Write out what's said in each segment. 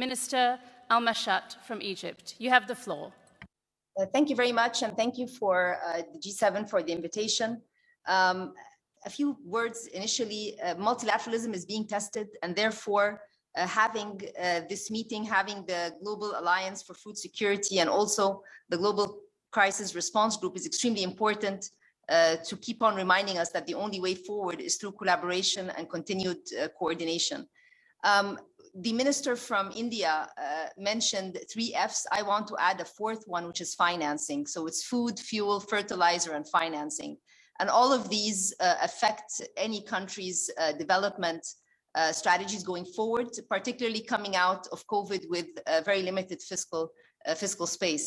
Minister المشاط from Egypt. You have the floor. Thank you very much, and thank you for the G7 for the invitation. A few words initially. Multilateralism is being tested, and therefore having this meeting, having the Global Alliance for Food Security and also the Global Crisis Response Group is extremely important to keep on reminding us that the only way forward is through collaboration and continued coordination. The minister from India mentioned 3 F's. I want to add a 4th one, which is financing. So it's food, fuel, fertilizer, and financing. And all of these affect any country's development strategies going forward, particularly coming out of COVID with very limited fiscal space.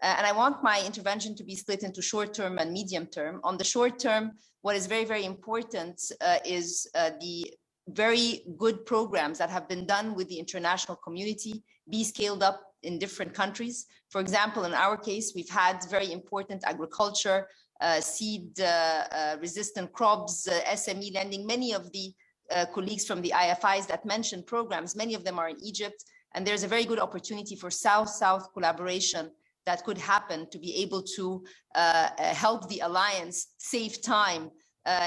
And I want my intervention to be split into short term and medium term. On the short term, what is very, very important is the very good programs that have been done with the international community be scaled up in different countries. For example, in our case, we've had very important agriculture, seed resistant crops, SME lending. Many of the colleagues from the IFIs that mentioned programs, many of them are in Egypt, and there's a very good opportunity for South-South collaboration that could happen to be able to help the alliance save time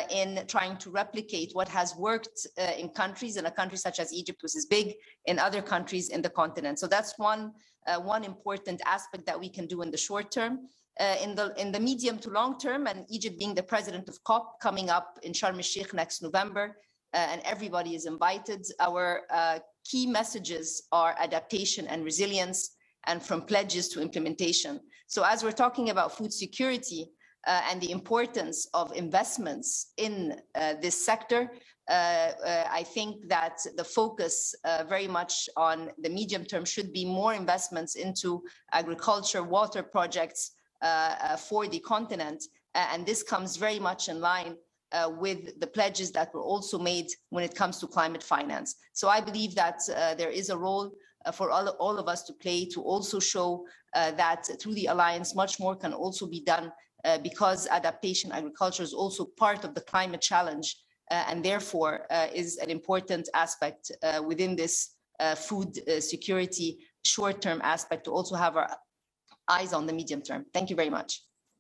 in trying to replicate what has worked in countries, in a country such as Egypt, which is big, in other countries in the continent. So that's one important aspect that we can do in the short term. In the medium to long term, and Egypt being the president of COP coming up in Sharm el-Sheikh next November, and everybody is invited, our key messages are adaptation and resilience, and from pledges to implementation. So as we're talking about food security, and the importance of investments in this sector, I think that the focus very much on the medium term should be more investments into agriculture, water projects for the continent. And this comes very much in line with the pledges that were also made when it comes to climate finance. So I believe that there is a role for all of us to play to also show that through the alliance, much more can also be done because adaptation agriculture is also part of the climate challenge and therefore is an important aspect within this food security short-term aspect to also have our eyes on the medium term. Thank you very much.